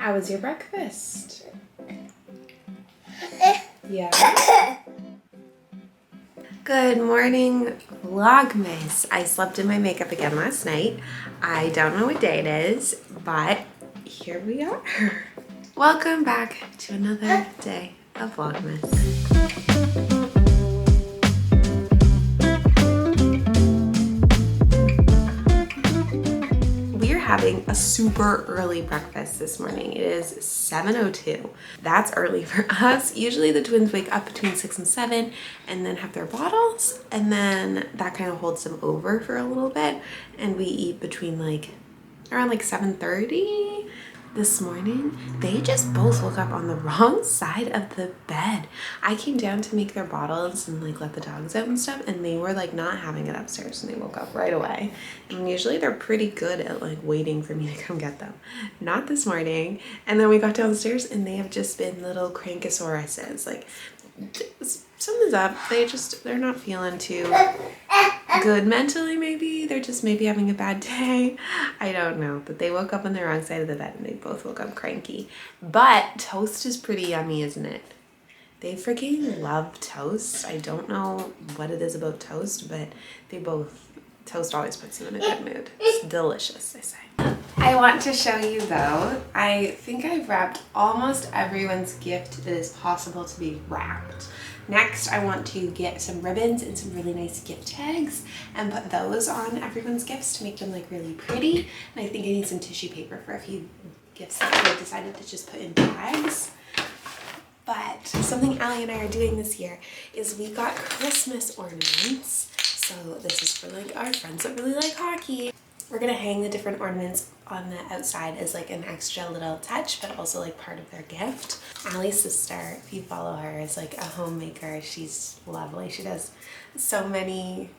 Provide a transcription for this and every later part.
How was your breakfast? Yeah. Good morning, vlogmas. I slept in my makeup again last night. I don't know what day it is, but here we are. Welcome back to another day of vlogmas. Having a super early breakfast this morning. It is 7:02. That's early for us. Usually the twins wake up between 6 and 7 and then have their bottles, and then that kind of holds them over for a little bit, and we eat between around 7:30 this morning. They just both woke up on the wrong side of the bed. I came down to make their bottles and let the dogs out and stuff, and they were not having it upstairs, and they woke up right away. And usually they're pretty good at waiting for me to come get them. Not this morning. And then we got downstairs and they have just been little crankosauruses. Something's up. They're not feeling too good mentally, maybe. They're just maybe having a bad day. I don't know. But they woke up on the wrong side of the bed and they both woke up cranky. But toast is pretty yummy, isn't it? They freaking love toast. I don't know what it is about toast, but toast always puts them in a good mood. It's delicious, they say. I want to show you though, I think I've wrapped almost everyone's gift that is possible to be wrapped. Next, I want to get some ribbons and some really nice gift tags and put those on everyone's gifts to make them really pretty. And I think I need some tissue paper for a few gifts that I decided to just put in bags. But something Allie and I are doing this year is we got Christmas ornaments. So this is for our friends that really like hockey. We're gonna hang the different ornaments on the outside as an extra little touch, but also part of their gift. Allie's sister, if you follow her, is a homemaker. She's lovely. She does so many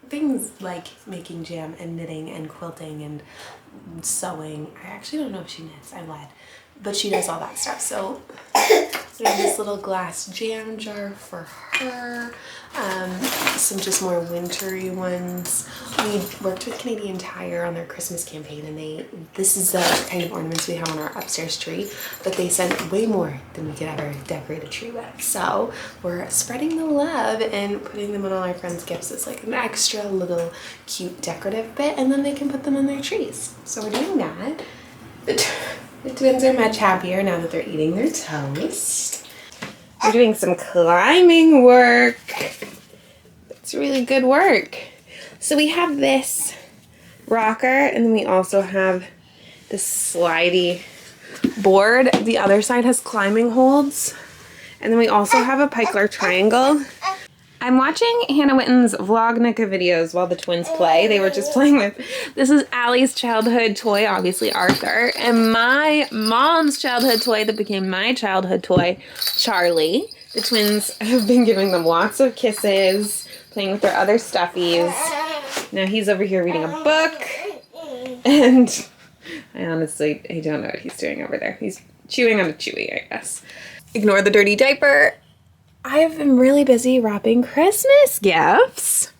things like making jam and knitting and quilting and sewing. I actually don't know if she knits, I lied. But she does all that stuff. So we have this little glass jam jar for her. Some just more wintry ones. We worked with Canadian Tire on their Christmas campaign, and this is the kind of ornaments we have on our upstairs tree, but they sent way more than we could ever decorate a tree with. So we're spreading the love and putting them on all our friends' gifts as an extra little cute decorative bit, and then they can put them on their trees. So we're doing that. The twins are much happier now that they're eating their toast. We're doing some climbing work. It's really good work. So we have this rocker, and then we also have this slidey board. The other side has climbing holds. And then we also have a Pikler triangle. I'm watching Hannah Witten's Vlognica videos while the twins play. They were just playing with, this is Allie's childhood toy, obviously Arthur, and my mom's childhood toy that became my childhood toy, Charlie. The twins have been giving them lots of kisses, playing with their other stuffies. Now he's over here reading a book, and I don't know what he's doing over there. He's chewing on a Chewy, I guess. Ignore the dirty diaper. I've been really busy wrapping Christmas gifts.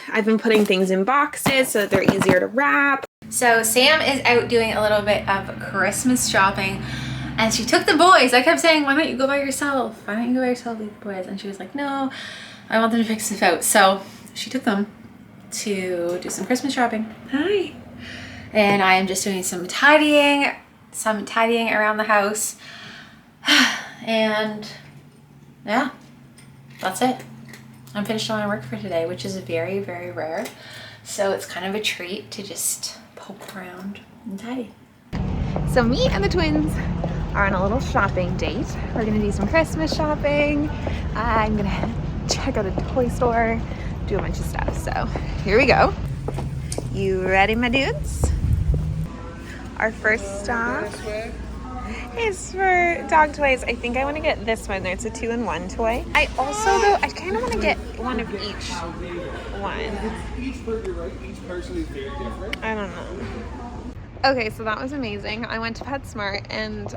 I've been putting things in boxes so that they're easier to wrap. So Sam is out doing a little bit of Christmas shopping, and she took the boys. I kept saying, why don't you go by yourself? Why don't you go by yourself with the boys? And she was like, no, I want them to fix this out. So she took them to do some Christmas shopping. Hi. And I am just doing some tidying around the house. And yeah. That's it. I'm finished all my work for today, which is very, very rare. So it's kind of a treat to just poke around and tidy. So me and the twins are on a little shopping date. We're gonna do some Christmas shopping. I'm gonna check out a toy store, do a bunch of stuff. So here we go. You ready, my dudes? Our first stop is for dog toys. I think I want to get this one. It's a 2-in-1 toy. I kind of want to get one of each one. Each person is very different. I don't know. Okay, so that was amazing. I went to PetSmart and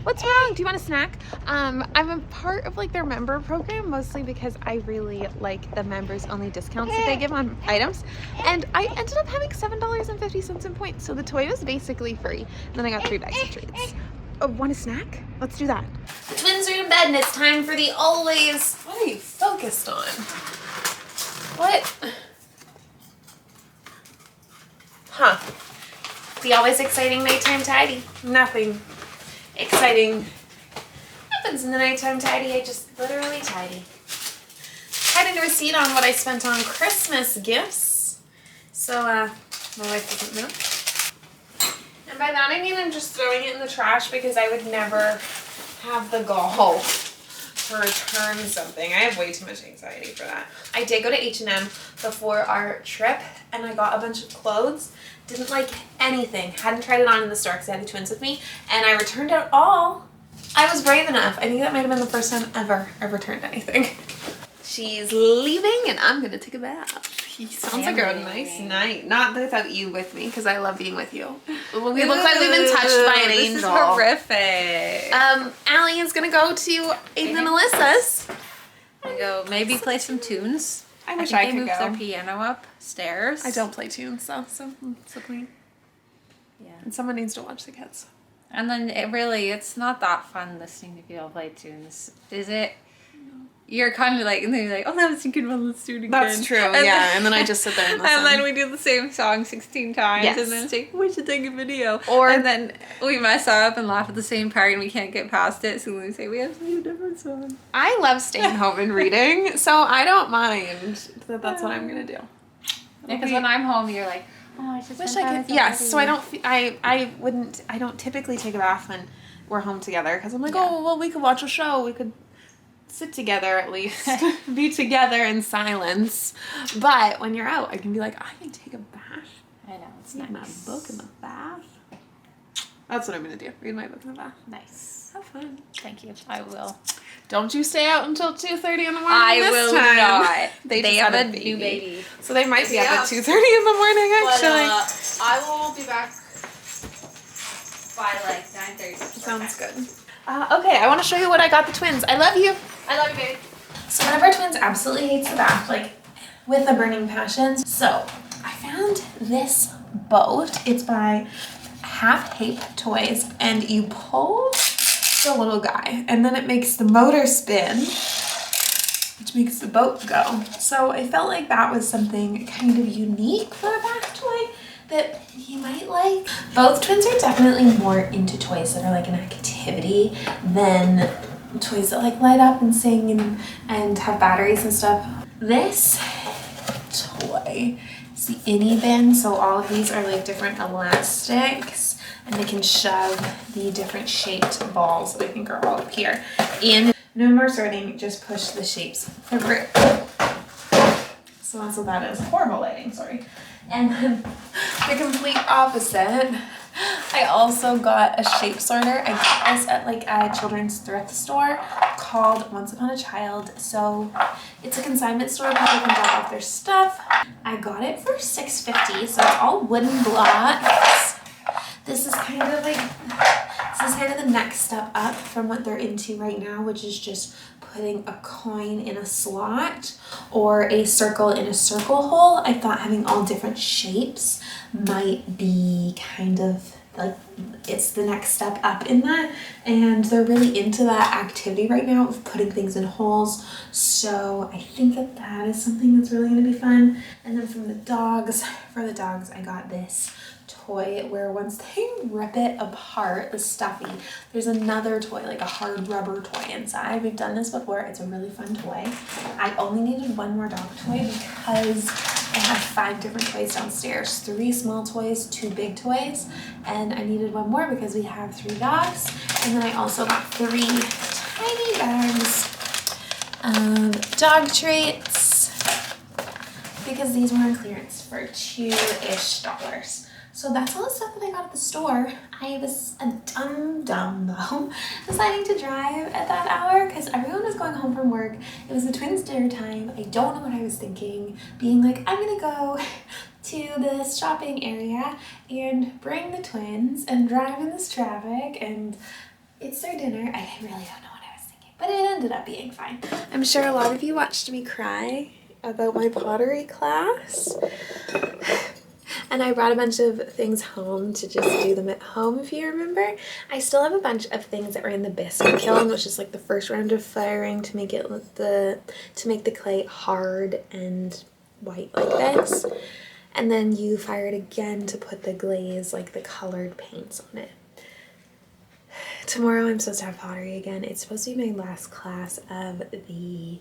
what's wrong? Do you want a snack? I'm a part of like their member program, mostly because I really like the members only discounts that they give on items. And I ended up having $7.50 in points. So the toy was basically free. And then I got 3 bags of treats. Oh, want a snack? Let's do that. The twins are in bed and it's time for the always. What are you focused on? What? Huh. The always exciting nighttime tidy. Nothing exciting happens in the nighttime tidy. I just literally tidy. Had a receipt on what I spent on Christmas gifts. So, my wife doesn't know. And by that I mean I'm just throwing it in the trash because I would never have the gall to return something. I have way too much anxiety for that. I did go to H&M before our trip and I got a bunch of clothes. Didn't like anything. Hadn't tried it on in the store because I had the twins with me. And I returned it all. I was brave enough. I think that might have been the first time ever I've returned anything. She's leaving and I'm gonna take a bath. Sounds like a nice night. Not without you with me because I love being with you. We look like we've been touched by an angel. This is horrific. Allie is gonna go to Aiden and Alyssa's. And go maybe play some tunes. I wish I could moved go. their piano upstairs. I don't play tunes though, so what's the point? Yeah. And someone needs to watch the kids. And then it's not that fun listening to people play tunes, is it? No. You're kind of like, and then you're like, oh, that was a good one, let's do it again. That's true, yeah. And then I just sit there and listen. And then we do the same song 16 times, yes. And then say, we should take a video. Or and then we mess up and laugh at the same part and we can't get past it, so then we say, we have to do a different song. I love staying home and reading, so I don't mind that that's what I'm going to do. Yeah, because when I'm home, you're like, oh, I just wish I could. Yes, so I don't. I don't typically take a bath when we're home together because I'm like, oh well, we could watch a show. We could sit together at least, be together in silence. But when you're out, I can be like, I can take a bath. I know it's read nice. my book in the bath. That's what I'm gonna do. Read my book in the bath. Nice. Have fun. Thank you. I will. Don't you stay out until 2:30 in the morning. I this will time. not. They have a new baby. So they might be up at 2:30 in the morning, actually. But, I will be back by like 9:30. Sounds good. Okay, I want to show you what I got the twins. I love you. I love you, baby. So one of our twins absolutely hates the bath, like with a burning passion. So I found this boat. It's by Half Hape Toys, and you pull the little guy and then it makes the motor spin, which makes the boat go. So I felt like that was something kind of unique for a bath toy that you might like. Both twins are definitely more into toys that are like an activity than toys that like light up and sing and have batteries and stuff. This toy is the innie bin, so all of these are like different elastics and they can shove the different shaped balls that I think are all up here in. No more sorting, just push the shapes through. So that's what that is. Horrible lighting, sorry. And then the complete opposite, I also got a shape sorter. I got this at like a children's thrift store called Once Upon a Child. So it's a consignment store where people can drop off their stuff. I got it for $6.50, so it's all wooden blocks. This is kind of the next step up from what they're into right now, which is just putting a coin in a slot or a circle in a circle hole. I thought having all different shapes might be kind of like, it's the next step up in that, and they're really into that activity right now of putting things in holes. So I think that that is something that's really going to be fun. And then for the dogs, I got this toy where once they rip it apart, the stuffy, there's another toy, like a hard rubber toy inside. We've done this before. It's a really fun toy. I only needed one more dog toy because I have 5 different toys downstairs, 3 small toys, 2 big toys, and I needed one more because we have 3 dogs. And then I also got 3 tiny bags of dog treats because these were on clearance for $2-ish. So that's all the stuff that I got at the store. I was a dumb though, deciding to drive at that hour because everyone was going home from work. It was the twins' dinner time. I don't know what I was thinking. Being like, I'm gonna go to this shopping area and bring the twins and drive in this traffic, and it's their dinner. I really don't know what I was thinking, but it ended up being fine. I'm sure a lot of you watched me cry about my pottery class. And I brought a bunch of things home to just do them at home, if you remember. I still have a bunch of things that were in the biscuit kiln, which is like the first round of firing to make it to make the clay hard and white like this. And then you fire it again to put the glaze, like the colored paints on it. Tomorrow I'm supposed to have pottery again. It's supposed to be my last class of the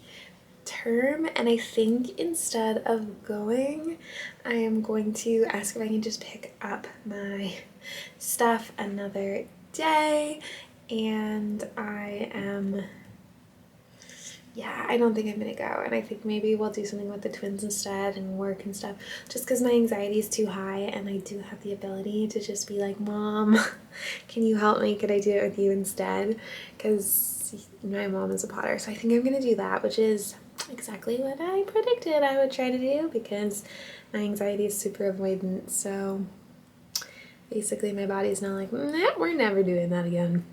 term, and I think instead of going, I am going to ask if I can just pick up my stuff another day, and I don't think I'm gonna go, and I think maybe we'll do something with the twins instead and work and stuff, just because my anxiety is too high, and I do have the ability to just be like, Mom, can you help me? Could I do it with you instead? Because my mom is a potter, so I think I'm gonna do that, which is exactly what I predicted I would try to do, because my anxiety is super avoidant. So basically my body's now like, we're never doing that again,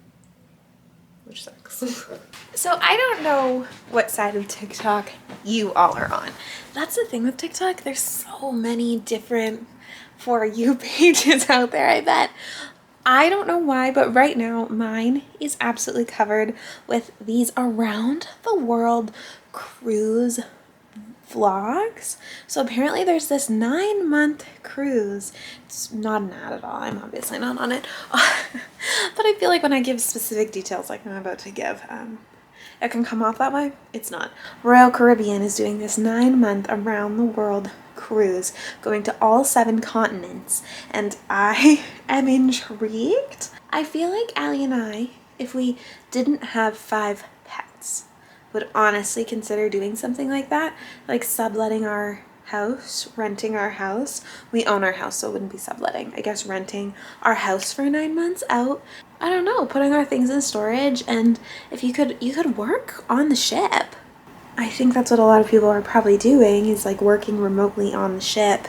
which sucks. So I don't know what side of TikTok you all are on. That's the thing with TikTok, there's so many different For You pages out there, I bet. I don't know why, but right now mine is absolutely covered with these around the world cruise vlogs. So apparently there's this 9-month cruise. It's not an ad at all. I'm obviously not on it. But I feel like when I give specific details like I'm about to give, it can come off that way. It's not. Royal Caribbean is doing this 9-month around the world cruise, going to all 7 continents, and I am intrigued. I feel like Allie and I, if we didn't have 5 pets, would honestly consider doing something like that, like subletting our house, renting our house. We own our house, so it wouldn't be subletting. I guess renting our house for 9 months out. I don't know, putting our things in storage, and if you could work on the ship. I think that's what a lot of people are probably doing, is like working remotely on the ship.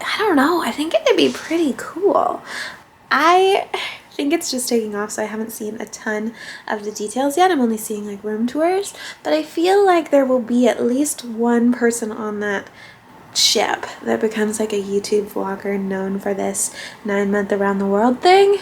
I don't know, I think it'd be pretty cool. I think it's just taking off, so I haven't seen a ton of the details yet. I'm only seeing like room tours, but I feel like there will be at least one person on that ship that becomes like a YouTube vlogger known for this 9-month around the world thing.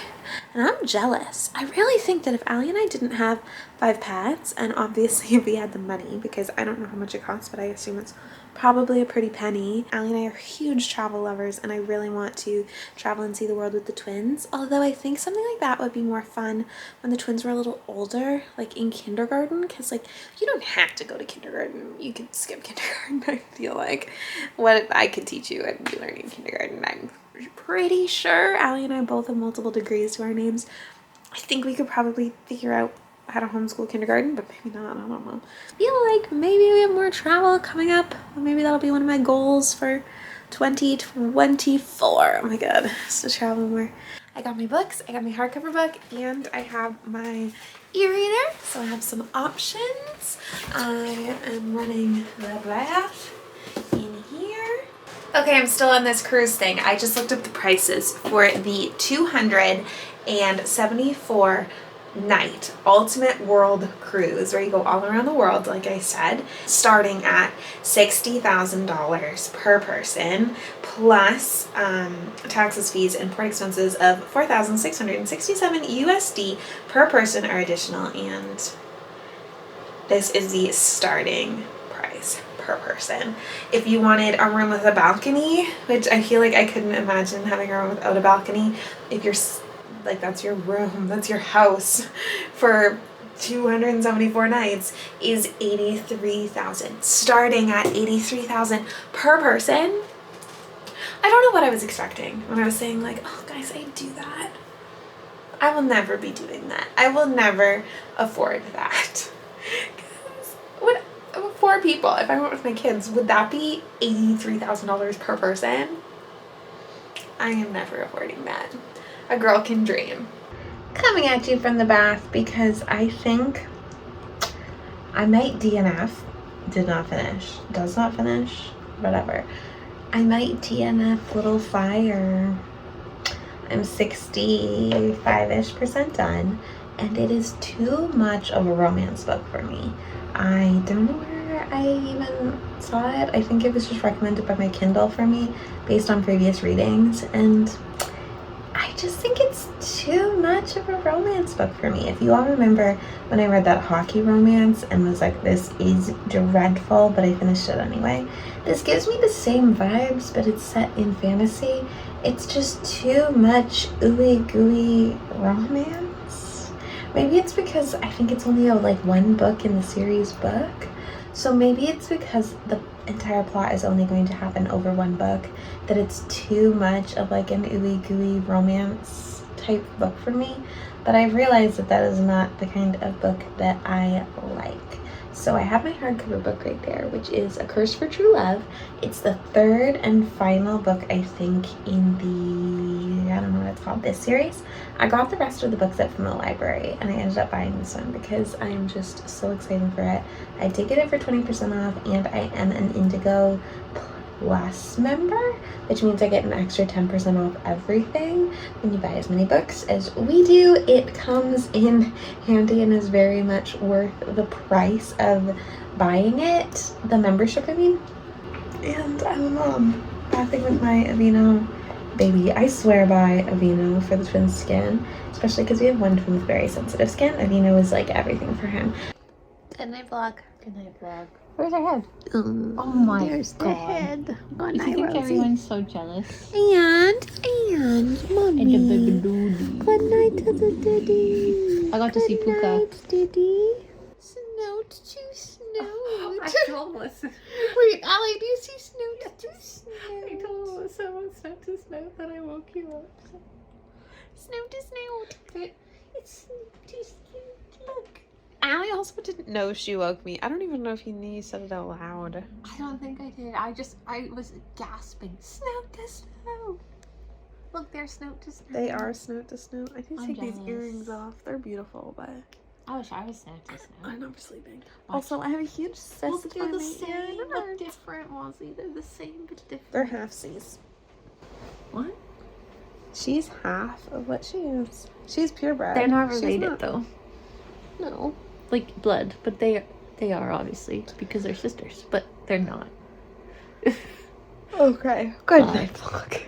And I'm jealous. I really think that if Allie and I didn't have 5 pets, and obviously if we had the money, because I don't know how much it costs, but I assume it's probably a pretty penny. Allie and I are huge travel lovers, and I really want to travel and see the world with the twins. Although I think something like that would be more fun when the twins were a little older, like in kindergarten, because like you don't have to go to kindergarten. You could skip kindergarten. I feel like what I could teach you and be learning in kindergarten. I'm pretty sure Allie and I both have multiple degrees to our names. I think we could probably figure out how to homeschool kindergarten, but maybe not. I don't know. I feel like maybe we have more travel coming up. Maybe that'll be one of my goals for 2024. Oh my god, is to travel more. I got my books, I got my hardcover book, and I have my e-reader, so I have some options. I am running the bath in here. Okay, I'm still on this cruise thing. I just looked up the prices for the 274 night ultimate world cruise, where you go all around the world, like I said, starting at $60,000 per person, plus taxes, fees, and port expenses of $4,667 USD per person are additional, and this is the starting price per person. If you wanted a room with a balcony, which I feel like I couldn't imagine having a room without a balcony, if you're like, that's your room, that's your house, for 274 nights, is $83,000, starting at $83,000 per person. I don't know what I was expecting when I was saying like, oh guys, I do that. I will never be doing that. I will never afford that. What, 4 people, if I went with my kids, would that be $83,000 per person? I am never affording that. A girl can dream. Coming at you from the bath because I think I might DNF. Did not finish. Does not finish. Whatever. I might TNF little fire. I'm 65-ish% done, and it is too much of a romance book for me. I don't know where I even saw it. I think it was just recommended by my Kindle for me based on previous readings, and I just think it's too much of a romance book for me. If you all remember when I read that hockey romance and was like, this is dreadful, but I finished it anyway. This gives me the same vibes, but it's set in fantasy. It's just too much ooey gooey romance. Maybe it's because I think it's only like one book in the series book. So maybe it's because the entire plot is only going to happen over one book that it's too much of like an ooey gooey romance type book for me. But I've realized that that is not the kind of book that I like. So I have my hardcover book right there, which is A Curse for True Love. It's the third and final book, I think, in the, I don't know what it's called, this series. I got the rest of the books up from the library, and I ended up buying this one because I am just so excited for it. I did get it for 20% off, and I am an Indigo Plus member, which means I get an extra 10% off everything when you buy as many books as we do. It comes in handy and is very much worth the price of buying it, the membership I mean. And I'm a mom, bathing with my Aveeno baby. I swear by Aveeno for the twin skin, especially because we have one twin with very sensitive skin. Aveeno is like everything for him. Good night, vlog. Good night, vlog. Where's our head? Oh my There's god. the head. Good night, I think Rosie. everyone's so jealous. And mommy. And the baby doody. Good night to the diddy. I got to see Puka. Good night, diddy. Snout to snout. I told Melissa. Wait, Allie, do you see snout to snout? I told Melissa about snout to snout that I woke you up. Snout to snout. It's snout to snout. Look. Allie also didn't know she woke me. I don't even know if you knew you said it out loud. I don't think I did. I was gasping. Snout to snout. Look, they're snout to snout. They are snout to snout. I need to I'm take these jealous. earrings off. They're beautiful, but I wish I was snout to snout. I know I'm sleeping. Also, I have a huge cyst Look, they're on the my same ear. but different, Wazzy. They're the same but different. They're half C's. What? She's half of what she is. She's purebred. They're not She's related not- though. No. Like blood, but they are obviously because they're sisters, but they're not. Okay. Good Bye. night, vlog.